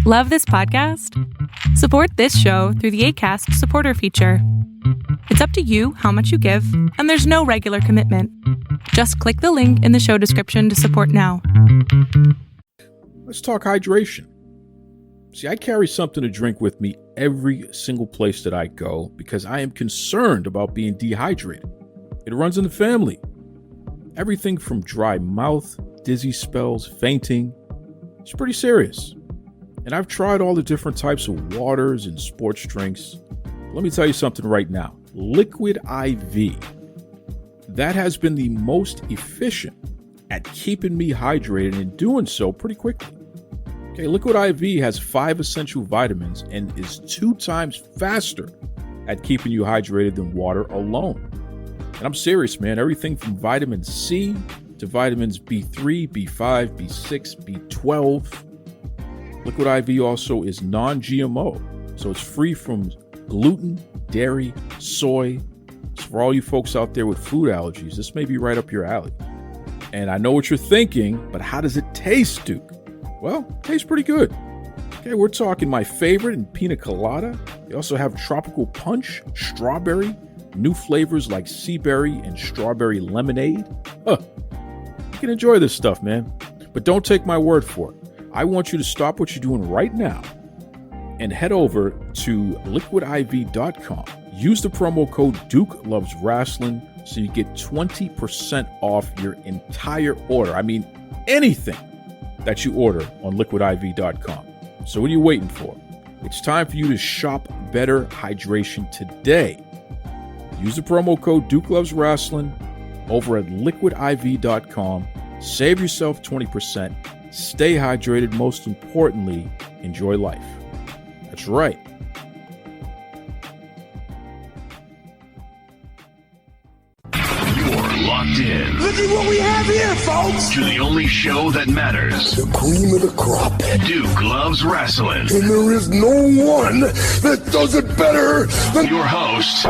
Love this podcast? Support this show through the Acast supporter feature. It's up to you how much you give, and there's no regular commitment. Just click the link in the show description to support now. Let's talk hydration. See, I carry something to drink with me every single place that I go because I am concerned about being dehydrated. It runs in the family. Everything from dry mouth, dizzy spells, fainting. It's pretty serious. And I've tried all the different types of waters and sports drinks. Let me tell you something right now. Liquid IV. That has been the most efficient at keeping me hydrated and doing so pretty quickly. Okay, Liquid IV has 5 essential vitamins and is 2 times faster at keeping you hydrated than water alone. And I'm serious, man. Everything from vitamin C to vitamins B3, B5, B6, B12. Liquid IV also is non-GMO, so it's free from gluten, dairy, soy. So for all you folks out there with food allergies, this may be right up your alley. And I know what you're thinking, but how does it taste, Duke? Well, it tastes pretty good. Okay, we're talking my favorite in pina colada. They also have tropical punch, strawberry, new flavors like sea berry and strawberry lemonade. You can enjoy this stuff, man. But don't take my word for it. I want you to stop what you're doing right now and head over to liquidiv.com. Use the promo code Duke Loves Rasslin so you get 20% off your entire order. I mean, anything that you order on liquidiv.com. So what are you waiting for? It's time for you to shop better hydration today. Use the promo code Duke Loves Rasslin over at liquidiv.com. Save yourself 20%. Stay hydrated. Most importantly, enjoy life. That's right. You're locked in. Look at what we have here, folks. To the only show that matters. The cream of the crop. Duke Loves Wrestling. And there is no one that does it better than your host.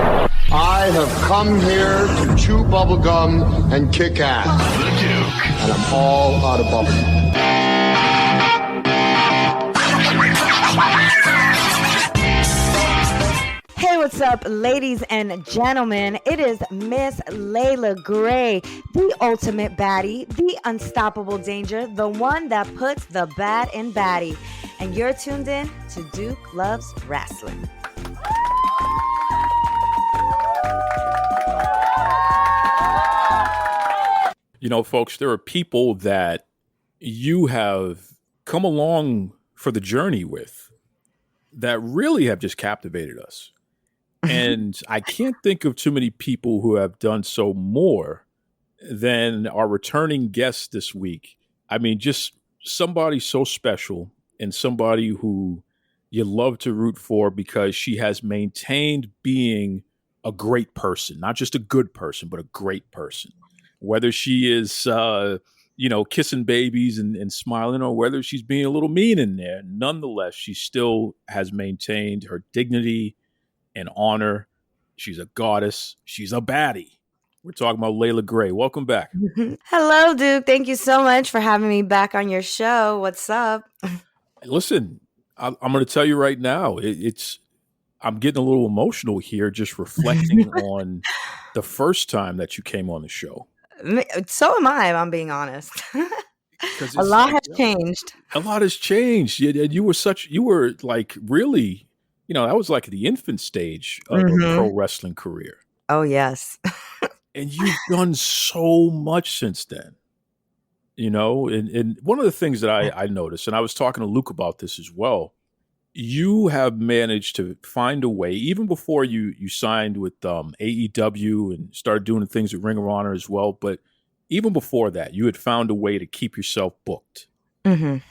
I have come here to chew bubblegum and kick ass. The Duke. And I'm all out of bubblegum. Hey, what's up, ladies and gentlemen? It is Miss Leila Gray, the ultimate baddie, the unstoppable danger, the one that puts the bad in baddie. And you're tuned in to Duke Loves Wrestling. You know, folks, there are people that you have come along for the journey with that really have just captivated us. And I can't think of too many people who have done so more than our returning guest this week. I mean, just somebody so special and somebody who you love to root for because she has maintained being a great person, not just a good person, but a great person. Whether she is, kissing babies and smiling, or whether she's being a little mean in there, nonetheless, she still has maintained her dignity and honor. She's a goddess. She's a baddie. We're talking about Leila Gray. Welcome back. Hello, Duke. Thank you so much for having me back on your show. What's up? Listen, I'm going to tell you right now, I'm getting a little emotional here just reflecting on the first time that you came on the show. So am I, if I'm being honest. A lot has changed. A lot has changed. You were like really, that was like the infant stage of a pro wrestling career. Oh, yes. And you've done so much since then, and one of the things that I noticed, and I was talking to Luke about this as well, you have managed to find a way, even before you signed with AEW and started doing things at Ring of Honor as well. But even before that, you had found a way to keep yourself booked and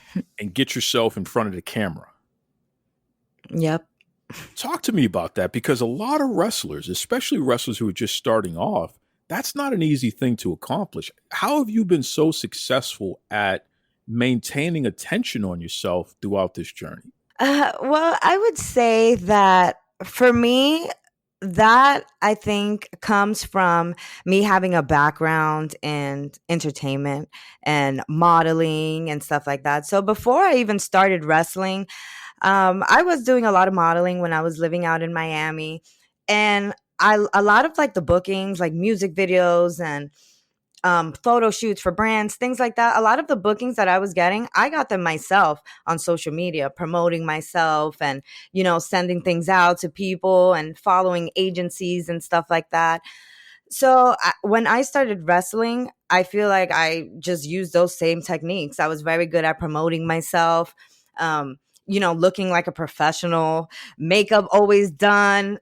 get yourself in front of the camera. Yep. Talk to me about that, because a lot of wrestlers, especially wrestlers who are just starting off, that's not an easy thing to accomplish. How have you been so successful at maintaining attention on yourself throughout this journey? Well, I would say that for me, that I think comes from me having a background in entertainment and modeling and stuff like that. So before I even started wrestling, I was doing a lot of modeling when I was living out in Miami, and a lot of like the bookings, like music videos and photo shoots for brands, things like that. A lot of the bookings that I was getting, I got them myself on social media, promoting myself and, sending things out to people and following agencies and stuff like that. So when I started wrestling, I feel like I just used those same techniques. I was very good at promoting myself, looking like a professional, makeup always done,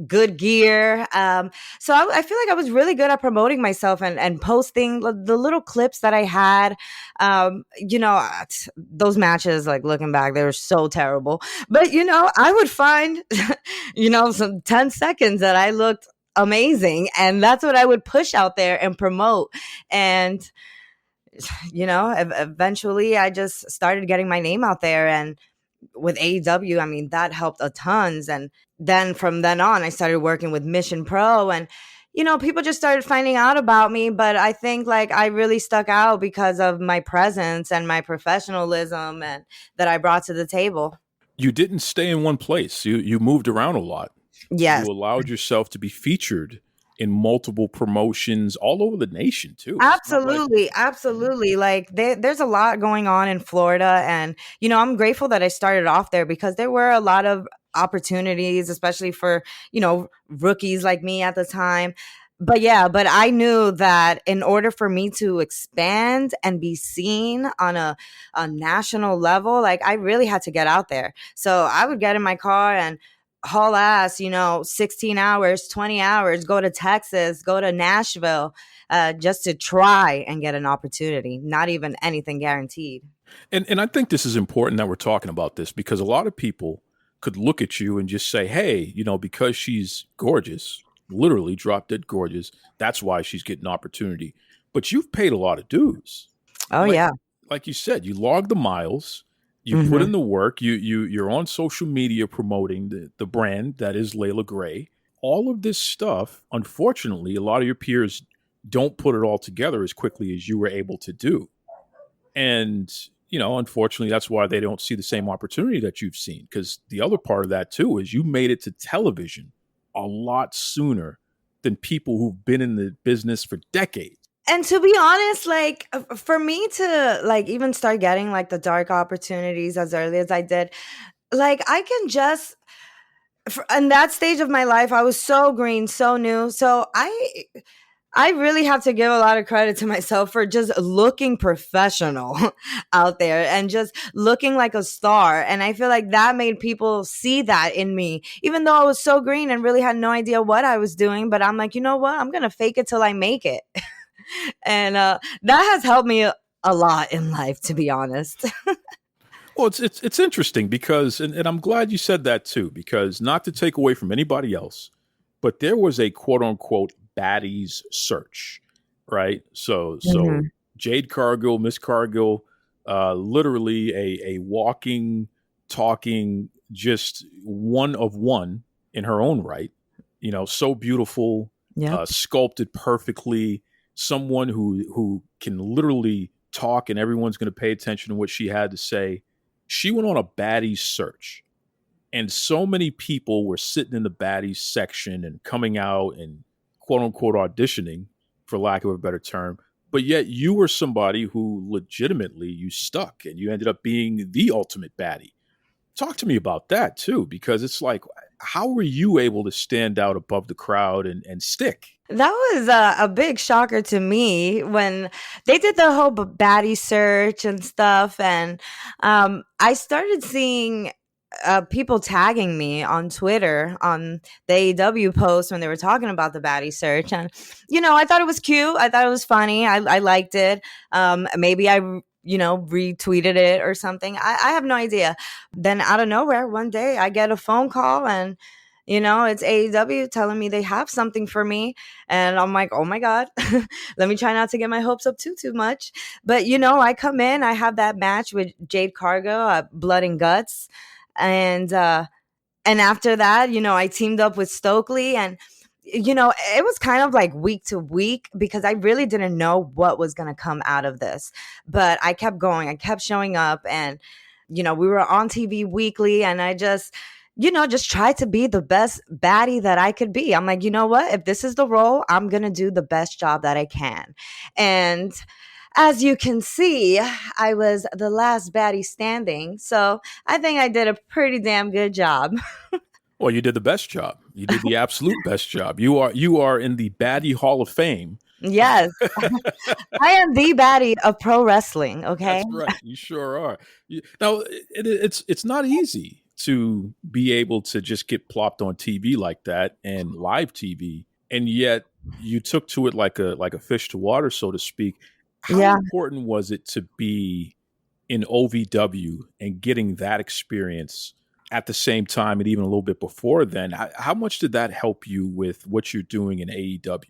good gear. So I feel like I was really good at promoting myself and posting the little clips that I had. Those matches, like looking back, they were so terrible. But, I would find, some 10 seconds that I looked amazing. And that's what I would push out there and promote. And, eventually I just started getting my name out there. And with AEW, I mean, that helped a tons. And then from then on, I started working with Mission Pro, and people just started finding out about me. But I think like I really stuck out because of my presence and my professionalism and that I brought to the table. You didn't stay in one place. You moved around a lot. Yes. You allowed yourself to be featured in multiple promotions all over the nation too. Absolutely. Absolutely. Like there's a lot going on in Florida. And, I'm grateful that I started off there because there were a lot of opportunities, especially for, rookies like me at the time. But I knew that in order for me to expand and be seen on a national level, like I really had to get out there. So I would get in my car and haul ass, 16 hours, 20 hours, go to Texas, go to Nashville, just to try and get an opportunity, not even anything guaranteed. And I think this is important that we're talking about this because a lot of people could look at you and just say, hey, because she's gorgeous, literally drop dead gorgeous, that's why she's getting opportunity. But you've paid a lot of dues. Oh, yeah. Like you said, you logged the miles. You put in the work. You're on social media promoting the brand that is Leila Gray. All of this stuff, unfortunately, a lot of your peers don't put it all together as quickly as you were able to do. And, unfortunately, that's why they don't see the same opportunity that you've seen. Because the other part of that, too, is you made it to television a lot sooner than people who've been in the business for decades. And to be honest, like for me to like even start getting like the dark opportunities as early as I did, like I can just in that stage of my life, I was so green, so new. So I really have to give a lot of credit to myself for just looking professional out there and just looking like a star. And I feel like that made people see that in me, even though I was so green and really had no idea what I was doing. But I'm like, you know what? I'm going to fake it till I make it. And that has helped me a lot in life, to be honest. Well, it's interesting because, and I'm glad you said that too, because not to take away from anybody else, but there was a quote unquote Baddie's search, right? So Jade Cargill, Miss Cargill, literally a walking, talking, just one of one in her own right, so beautiful, sculpted perfectly. Someone who can literally talk and everyone's going to pay attention to what she had to say. She went on a Baddie search, and so many people were sitting in the Baddie section and coming out and quote unquote auditioning, for lack of a better term. But yet you were somebody who legitimately you stuck and you ended up being the ultimate Baddie. Talk to me about that too, because it's like, how were you able to stand out above the crowd and stick? That was a big shocker to me when they did the whole Baddie search and stuff. And I started seeing people tagging me on Twitter on the AEW post when they were talking about the Baddie search. And, I thought it was cute. I thought it was funny. I liked it. Maybe I retweeted it or something. I have no idea. Then out of nowhere, one day I get a phone call and, it's AEW telling me they have something for me. And I'm like, oh my God, let me try not to get my hopes up too much. But, I come in, I have that match with Jade Cargill, Blood and Guts. And And after that, I teamed up with Stokely, and it was kind of like week to week because I really didn't know what was going to come out of this. But I kept going. I kept showing up, and we were on TV weekly, and I just just tried to be the best baddie that I could be. I'm like, you know what? If this is the role, I'm going to do the best job that I can. And as you can see, I was the last baddie standing. So I think I did a pretty damn good job. Well, you did the best job. You did the absolute best job. You are in the Baddie Hall of Fame. Yes. I am the baddie of pro wrestling, okay? That's right. You sure are. Now, it's not easy to be able to just get plopped on TV like that and live TV, and yet you took to it like a fish to water, so to speak. How important was it to be in OVW and getting that experience at the same time and even a little bit before then? How much did that help you with what you're doing in AEW?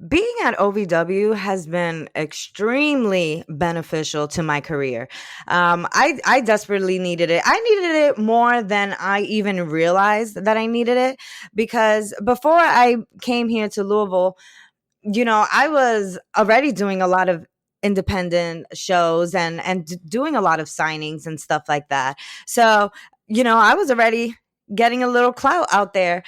Being at OVW has been extremely beneficial to my career. I desperately needed it. I needed it more than I even realized that I needed it, because before I came here to Louisville, I was already doing a lot of independent shows and doing a lot of signings and stuff like that. So, I was already getting a little clout out there.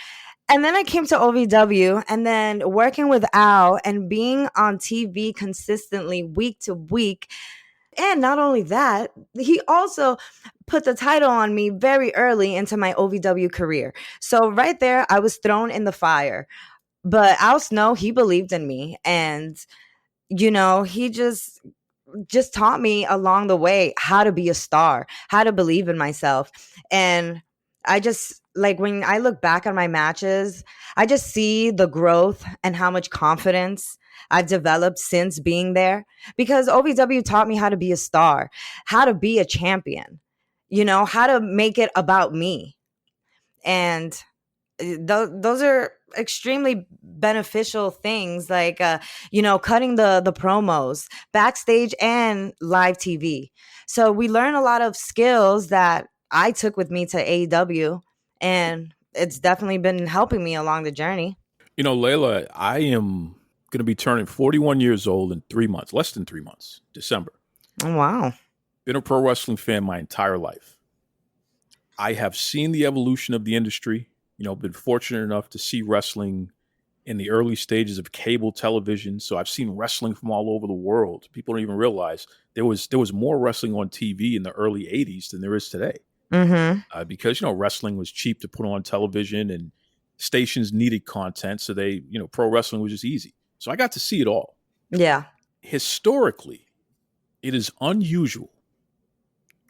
And then I came to OVW, and then working with Al and being on TV consistently week to week. And not only that, he also put the title on me very early into my OVW career. So right there, I was thrown in the fire. But Al Snow, he believed in me. And, he just taught me along the way how to be a star, how to believe in myself. And I just, like, when I look back on my matches, I just see the growth and how much confidence I've developed since being there, because OVW taught me how to be a star, how to be a champion, how to make it about me. And those are extremely beneficial things, like cutting the promos backstage and live TV. So we learn a lot of skills that I took with me to AEW, and it's definitely been helping me along the journey. Leila, I am going to be turning 41 years old in 3 months, less than 3 months, December. Oh, wow. Been a pro wrestling fan my entire life. I have seen the evolution of the industry. Been fortunate enough to see wrestling in the early stages of cable television. So I've seen wrestling from all over the world. People don't even realize there was more wrestling on TV in the early 80s than there is today. Mm-hmm. Because, wrestling was cheap to put on television and stations needed content. So pro wrestling was just easy. So I got to see it all. Yeah. Historically, it is unusual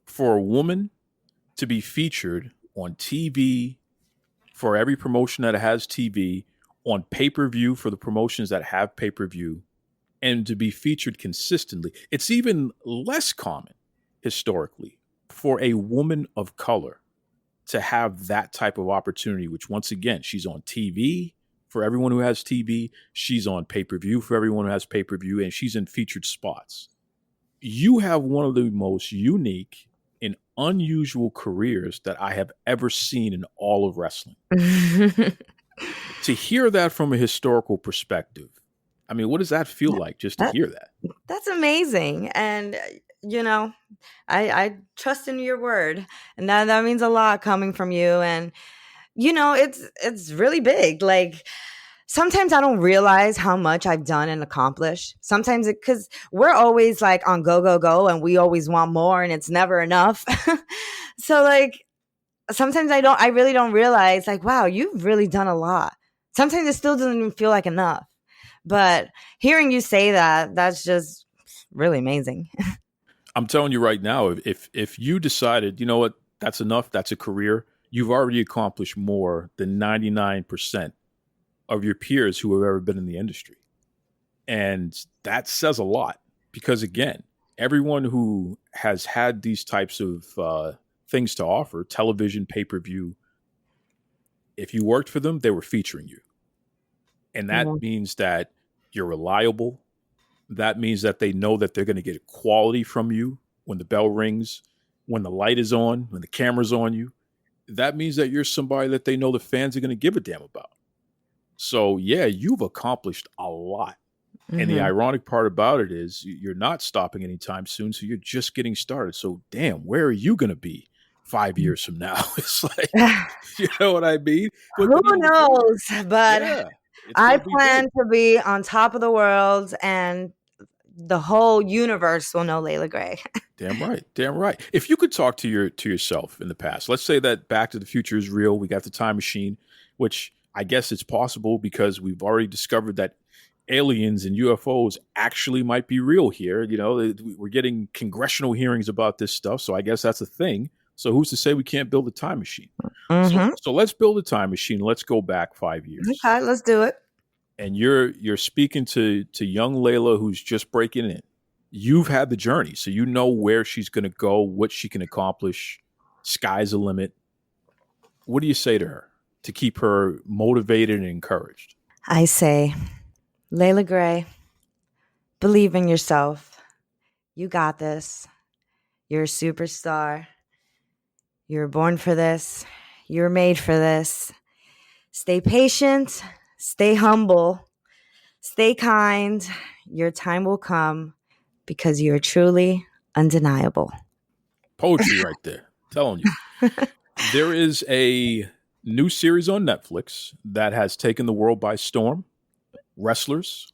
for a woman to be featured on TV, for every promotion that has TV, on pay-per-view for the promotions that have pay-per-view, and to be featured consistently. It's even less common historically for a woman of color to have that type of opportunity, which, once again, she's on TV for everyone who has TV, she's on pay-per-view for everyone who has pay-per-view, and she's in featured spots. You have one of the most unique and unusual careers that I have ever seen in all of wrestling. To hear that from a historical perspective, I mean, what does that feel like, just to hear that? That's amazing. And, I trust in your word, and that means a lot coming from you. And, it's really big. Like, sometimes I don't realize how much I've done and accomplished. Sometimes because we're always like on go, go, go, and we always want more, and it's never enough. So, like, sometimes I really don't realize, like, wow, you've really done a lot. Sometimes it still doesn't even feel like enough. But hearing you say that, that's just really amazing. I'm telling you right now, if you decided, you know what, that's enough, that's a career, you've already accomplished more than 99% of your peers who have ever been in the industry. And that says a lot, because, again, everyone who has had these types of things to offer, television, pay-per-view, if you worked for them, they were featuring you. And that means that you're reliable. That means that they know that they're going to get quality from you when the bell rings, when the light is on, when the camera's on you. that means that you're somebody that they know the fans are going to give a damn about. So, yeah, you've accomplished a lot. And the ironic part about it is you're not stopping anytime soon. So you're just getting started. So, damn, where are you going to be 5 years from now? It's like, you know what I mean? Who knows? But yeah, I plan to be on top of the world, and the whole universe will know Leila Grey. Damn right. Damn right. If you could talk to yourself in the past, let's say that Back to the Future is real. We got the time machine, which I guess it's possible because we've already discovered that aliens and UFOs actually might be real here. You know, we're getting congressional hearings about this stuff. So I guess that's a thing. So who's to say we can't build a time machine? So let's build a time machine. Let's go back 5 years. Okay, let's do it. And you're speaking to young Leila, who's just breaking in. You've had the journey, so you know where she's going to go, what she can accomplish. Sky's the limit. What do you say to her to keep her motivated and encouraged? I say, Leila Grey, believe in yourself. You got this. You're a superstar. You're born for this. You're made for this. Stay patient. Stay humble. Stay kind. Your time will come because you're truly undeniable. Poetry right there. Telling you. There is a new series on Netflix that has taken the world by storm. Wrestlers.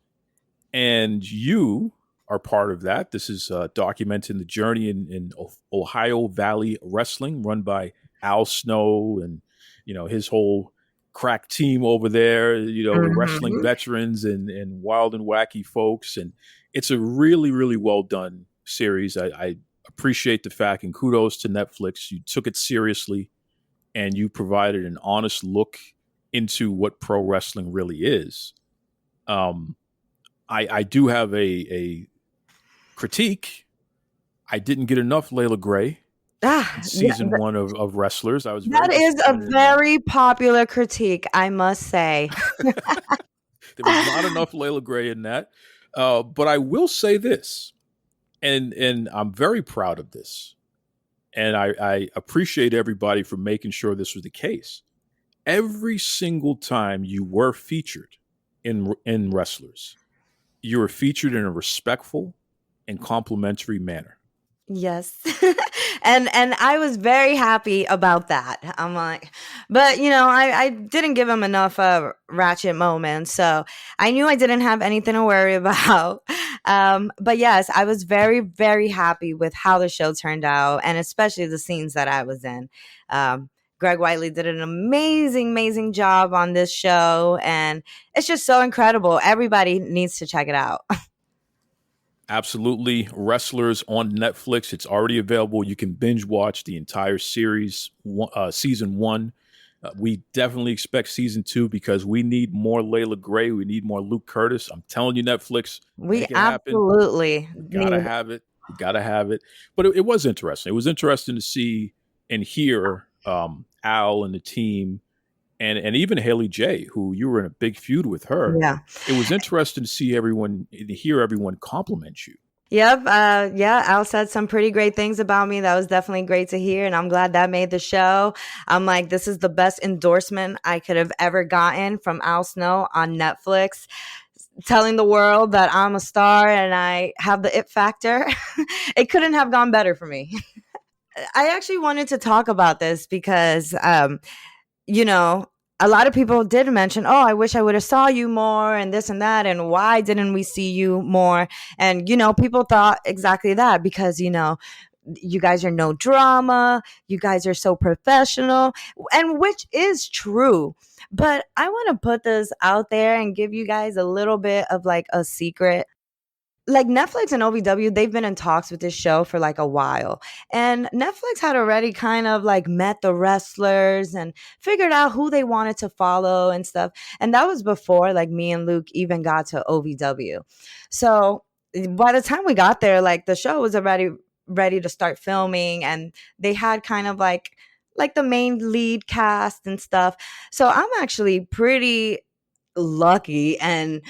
And you are part of that. This is documenting the journey in Ohio Valley Wrestling, run by Al Snow and, you know, his whole crack team over there, you know, wrestling veterans and wild and wacky folks. And it's a really, really well done series. I appreciate the fact, and kudos to Netflix. You took it seriously and you provided an honest look into what pro wrestling really is. I do have a critique. I didn't get enough Leila Grey in season one of Wrestlers. I was that is a very popular critique, I must say. There was not enough Leila Grey in that. But I will say this, and I'm very proud of this, and I appreciate everybody for making sure this was the case. Every single time you were featured in Wrestlers, you were featured in a respectful and complimentary manner. Yes. and I was very happy about that. I'm like, but you know, I didn't give him enough ratchet moments. So I knew I didn't have anything to worry about. But yes, I was very, very happy with how the show turned out, and especially the scenes that I was in. Greg Whiteley did an amazing job on this show, and it's just so incredible. Everybody needs to check it out. Absolutely. Wrestlers on Netflix. It's already available. You can binge watch the entire series, season one. We definitely expect season two because we need more Leila Grey. We need more Luke Curtis. I'm telling you, Netflix. We absolutely gotta have it. You gotta have it. But it was interesting. It was interesting to see and hear Al and the team, and even Haley J, who you were in a big feud with her. Yeah, it was interesting to see everyone, to hear everyone compliment you. Yep. Al said some pretty great things about me. That was definitely great to hear, and I'm glad that made the show. I'm like, this is the best endorsement I could have ever gotten from Al Snow on Netflix, telling the world that I'm a star and I have the it factor. It couldn't have gone better for me. I actually wanted to talk about this because, you know, a lot of people did mention, oh, I wish I would have saw you more and this and that. And why didn't we see you more? And, you know, people thought exactly that because, you know, you guys are no drama. You guys are so professional, and which is true. But I want to put this out there and give you guys a little bit of like a secret. Like Netflix and OVW, they've been in talks with this show for like a while. And Netflix had already kind of like met the wrestlers and figured out who they wanted to follow and stuff. And that was before like me and Luke even got to OVW. So by the time we got there, like the show was already ready to start filming, and they had kind of like the main lead cast and stuff. So I'm actually pretty lucky, and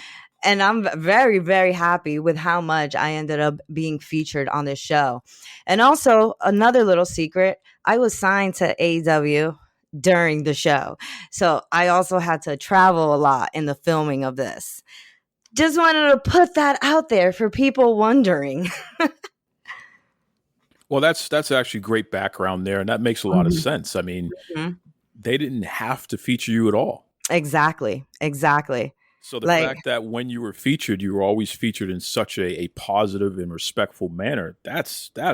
I'm very, very happy with how much I ended up being featured on this show. And also, another little secret, I was signed to AEW. during the show. So I also had to travel a lot in the filming of this. Just wanted to put that out there for people wondering. Well, that's actually great background there, and that makes a lot of sense. I mean, Mhm. they didn't have to feature you at all. Exactly. So the Like, fact that when you were featured, you were always featured in such a positive and respectful manner, that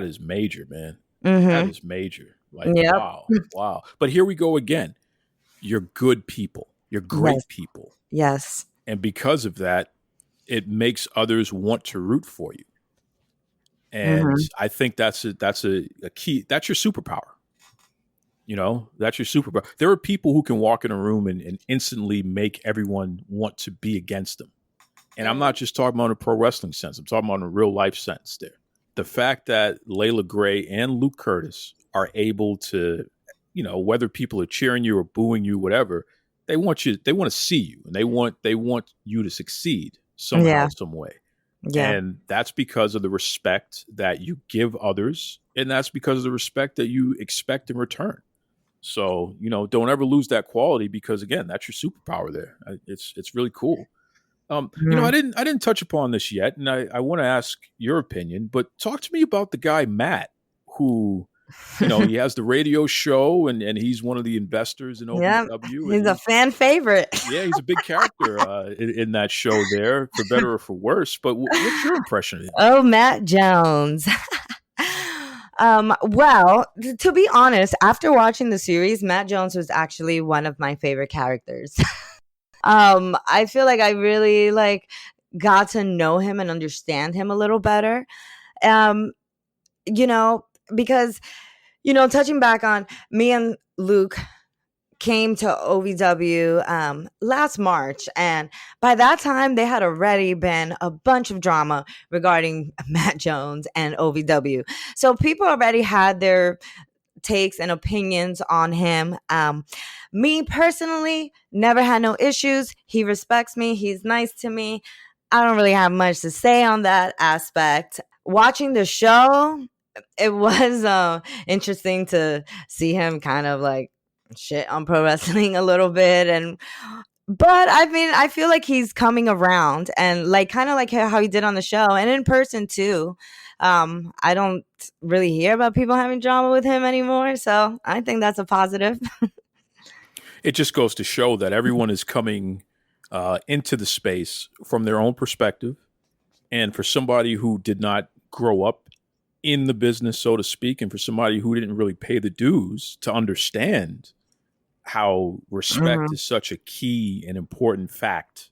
is major, man. That mhm. is major. Like, Yep. wow. But here we go again. You're good people. You're Yes. great people. Yes. And because of that, it makes others want to root for you. And Mhm. I think that's a key. That's your superpower. That's your superpower. There are people who can walk in a room and instantly make everyone want to be against them. And I'm not just talking about in a pro wrestling sense. I'm talking about in a real life sense there. The fact that Leila Gray and Luke Curtis are able to, whether people are cheering you or booing you, whatever, they want to see you, and they want you to succeed somehow, Yeah. some way. Yeah. And that's because of the respect that you give others, and that's because of the respect that you expect in return. So, don't ever lose that quality, because again, that's your superpower there. It's really cool. I Mhm. didn't touch upon this yet, and I want to ask your opinion, but talk to me about the guy Matt, who, he has the radio show, and he's one of the investors in Yeah. OVW, and He's a fan favorite. he's a big character in that show there, for better or for worse. But what's your impression of him? Oh, Matt Jones. Well, to be honest, after watching the series, Matt Jones was actually one of my favorite characters. I feel like I really got to know him and understand him a little better. Um, you know, because touching back on me and Luke came to OVW last March, and by that time they had already been a bunch of drama regarding Matt Jones and OVW. So people already had their takes and opinions on him. Me personally, never had no issues. He respects me. He's nice to me. I don't really have much to say on that aspect. Watching the show, it was interesting to see him kind of shit on pro wrestling a little bit, but I mean, I feel like he's coming around, and kind of like how he did on the show and in person too. I don't really hear about people having drama with him anymore, so I think that's a positive. It just goes to show that everyone is coming into the space from their own perspective. And for somebody who did not grow up in the business, so to speak, and for somebody who didn't really pay the dues to understand how respect Mhm. is such a key and important fact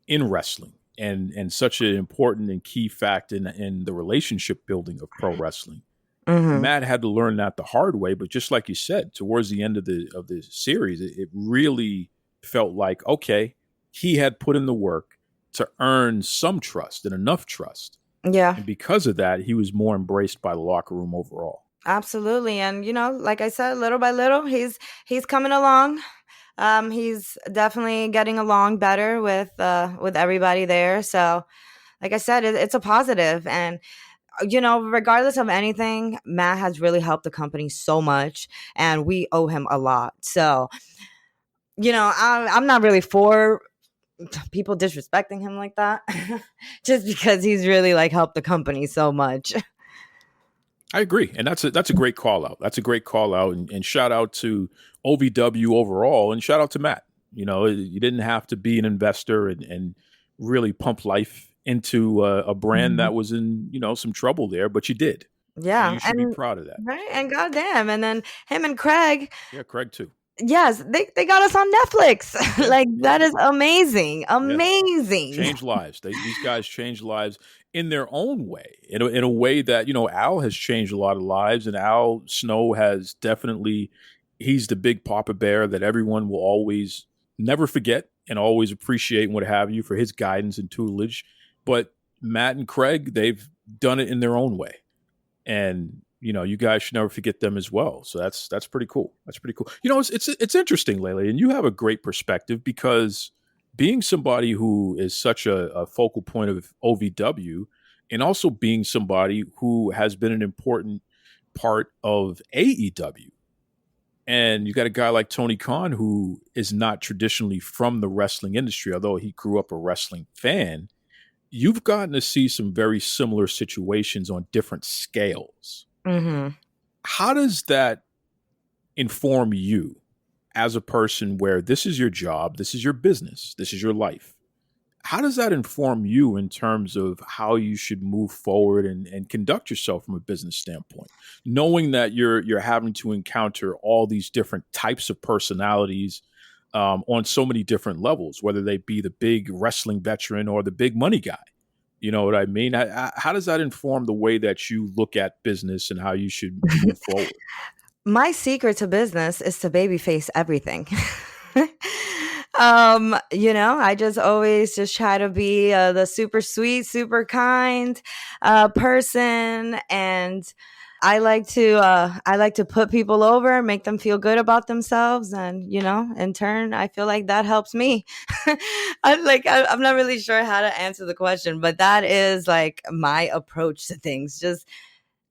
in wrestling, and such an important and key fact in the relationship building of pro wrestling. Mhm. Matt had to learn that the hard way, but just like you said, towards the end of the series, it really felt like, okay, he had put in the work to earn some trust and enough trust. Yeah. And because of that, he was more embraced by the locker room overall. Absolutely. And like I said, little by little, he's coming along. He's definitely getting along better with everybody there. So, like I said, it's a positive. And regardless of anything, Matt has really helped the company so much, and we owe him a lot. So, I'm not really for people disrespecting him like that, just because he's really helped the company so much. I agree, and that's a great call out. That's a great call out, and shout out to OVW overall, and shout out to Matt. You didn't have to be an investor and really pump life into a brand that was in some trouble there, but you did. And Yeah, you should be and proud of that. right, and goddamn, and then him and Craig. Yeah, Craig too. Yes, they got us on Netflix. Yeah, That is amazing. yeah. Amazing. Change lives. These guys change lives in their own way, in a way that Al has changed a lot of lives, and Al Snow has definitely. He's the big Papa Bear that everyone will always never forget and always appreciate and what have you for his guidance and tutelage. But Matt and Craig, they've done it in their own way, and you guys should never forget them as well. So that's pretty cool. That's pretty cool. It's interesting, Leila, and you have a great perspective, because being somebody who is such a focal point of OVW, and also being somebody who has been an important part of AEW, And you got a guy like Tony Khan, who is not traditionally from the wrestling industry, although he grew up a wrestling fan. You've gotten to see some very similar situations on different scales. Mm-hmm. How does that inform you as a person where this is your job, this is your business, this is your life? How does that inform you in terms of how you should move forward and conduct yourself from a business standpoint, knowing that you're having to encounter all these different types of personalities on so many different levels, whether they be the big wrestling veteran or the big money guy? You know what I mean? How does that inform the way that you look at business and how you should move forward? My secret to business is to babyface everything. I just always just try to be the super sweet, super kind person, and I like to put people over, make them feel good about themselves, and in turn, I feel like that helps me. I'm not really sure how to answer the question, but that is like my approach to things.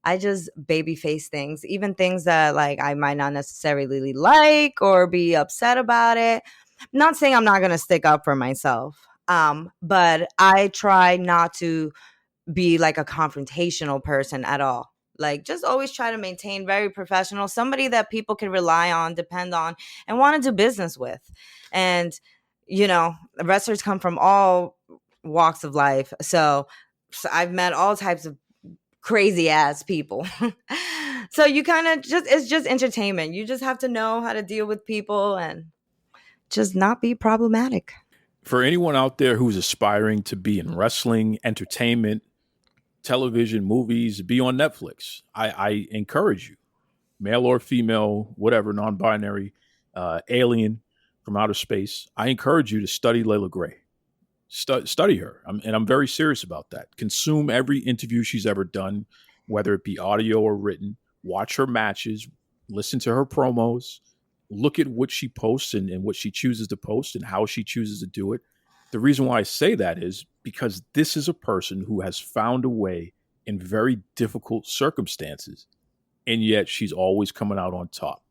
I just babyface things, even things that like I might not necessarily like or be upset about it. I'm not saying I'm not going to stick up for myself, but I try not to be like a confrontational person at all. Like, just always try to maintain very professional, somebody that people can rely on, depend on, and want to do business with. And, wrestlers come from all walks of life. So I've met all types of crazy ass people. So you kind of it's just entertainment. You just have to know how to deal with people and just not be problematic. For anyone out there who's aspiring to be in wrestling, entertainment, television, movies, be on Netflix, I encourage you, male or female, whatever, non-binary, alien from outer space, I encourage you to study Leila Grey. Study her. I'm very serious about that. Consume every interview she's ever done, whether it be audio or written. Watch her matches, listen to her promos, look at what she posts and what she chooses to post and how she chooses to do it. The reason why I say that is because this is a person who has found a way in very difficult circumstances, and yet she's always coming out on top.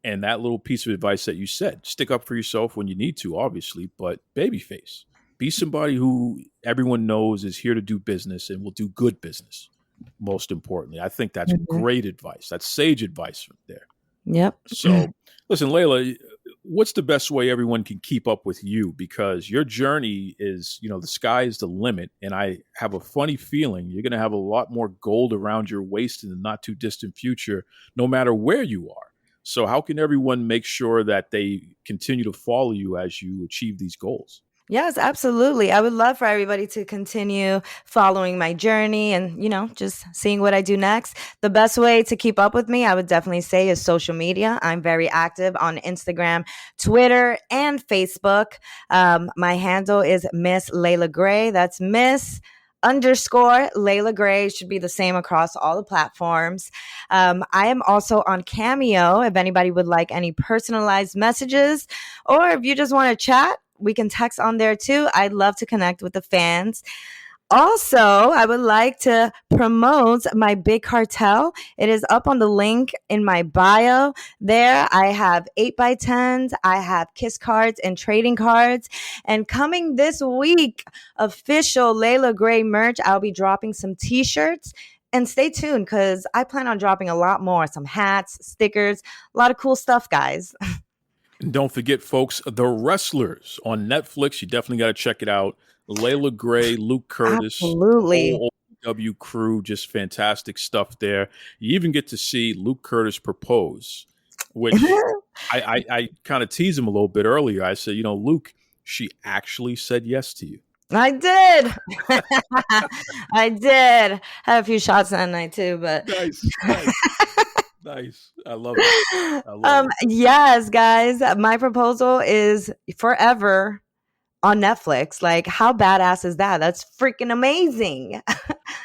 And that little piece of advice that you said, stick up for yourself when you need to, obviously, but babyface. Be somebody who everyone knows is here to do business and will do good business, most importantly. I think that's great advice. That's sage advice from there. Yep. So, listen, Leila, what's the best way everyone can keep up with you? Because your journey is, the sky is the limit. And I have a funny feeling you're going to have a lot more gold around your waist in the not too distant future, no matter where you are. So how can everyone make sure that they continue to follow you as you achieve these goals? Yes, absolutely. I would love for everybody to continue following my journey and, just seeing what I do next. The best way to keep up with me, I would definitely say, is social media. I'm very active on Instagram, Twitter, and Facebook. My handle is Miss Leila Grey. That's Miss_ Leila Grey. Should be the same across all the platforms. I am also on Cameo if anybody would like any personalized messages, or if you just want to chat, we can text on there too. I'd love to connect with the fans. Also, I would like to promote my Big Cartel. It is up on the link in my bio. There I have 8x10s, I have kiss cards and trading cards. And coming this week, official Leila Grey merch. I'll be dropping some t-shirts. And stay tuned because I plan on dropping a lot more. Some hats, stickers, a lot of cool stuff, guys. And don't forget, folks, The Wrestlers on Netflix. You definitely got to check it out. Leila Grey, Luke Curtis, absolutely, the whole OVW crew, just fantastic stuff there. You even get to see Luke Curtis propose, which I kind of teased him a little bit earlier. I said, Luke, she actually said yes to you. I did. I did. Had a few shots that night too, but nice. Nice. I love it. Yes, guys. My proposal is forever on Netflix. Like, how badass is that? That's freaking amazing.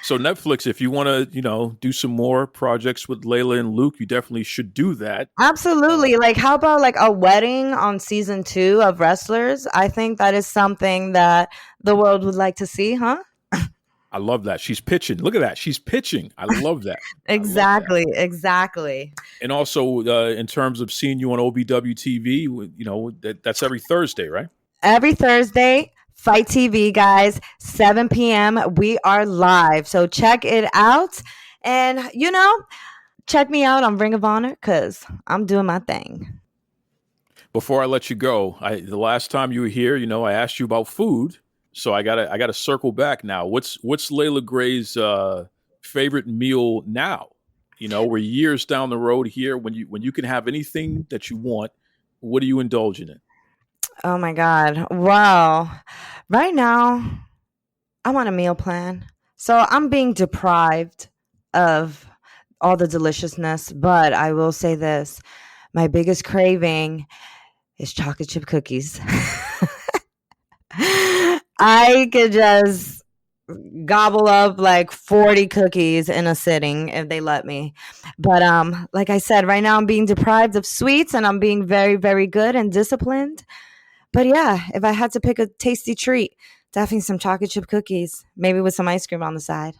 So Netflix, if you want to, do some more projects with Leila and Luke, you definitely should do that. Absolutely. Like, how about like a wedding on season 2 of Wrestlers? I think that is something that the world would like to see, huh? I love that. She's pitching. Look at that. She's pitching. I love that. Exactly. Exactly. And also, in terms of seeing you on OVW TV, that's every Thursday, right? Every Thursday, Fight TV, guys, 7 p.m. We are live. So check it out. And, check me out on Ring of Honor because I'm doing my thing. Before I let you go, the last time you were here, I asked you about food. So I gotta circle back now. What's Leila Gray's favorite meal now? We're years down the road here. When you can have anything that you want, what are you indulging in? Oh my God. Well, right now I'm on a meal plan. So I'm being deprived of all the deliciousness, but I will say this. My biggest craving is chocolate chip cookies. I could just gobble up like 40 cookies in a sitting if they let me. But like I said, right now I'm being deprived of sweets and I'm being very, very good and disciplined. But yeah, if I had to pick a tasty treat, definitely some chocolate chip cookies, maybe with some ice cream on the side.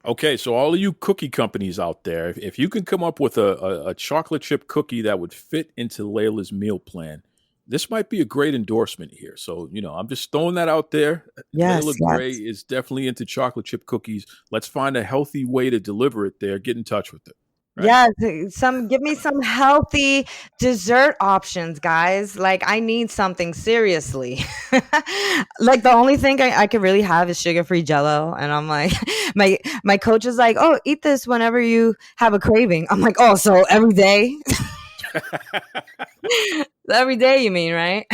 Okay, so all of you cookie companies out there, if you can come up with a chocolate chip cookie that would fit into Leila's meal plan, this might be a great endorsement here. So, I'm just throwing that out there. Yes, Leila Gray is definitely into chocolate chip cookies. Let's find a healthy way to deliver it there. Get in touch with it. Right? Yeah, give me some healthy dessert options, guys. Like, I need something seriously. Like, the only thing I could really have is sugar-free Jell-O. And I'm like, my coach is like, oh, eat this whenever you have a craving. I'm like, oh, so every day? Every day, you mean, right?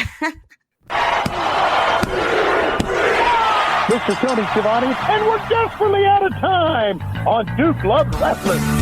This is Tony Schiavone, and we're desperately out of time on Duke Loves Wrestling.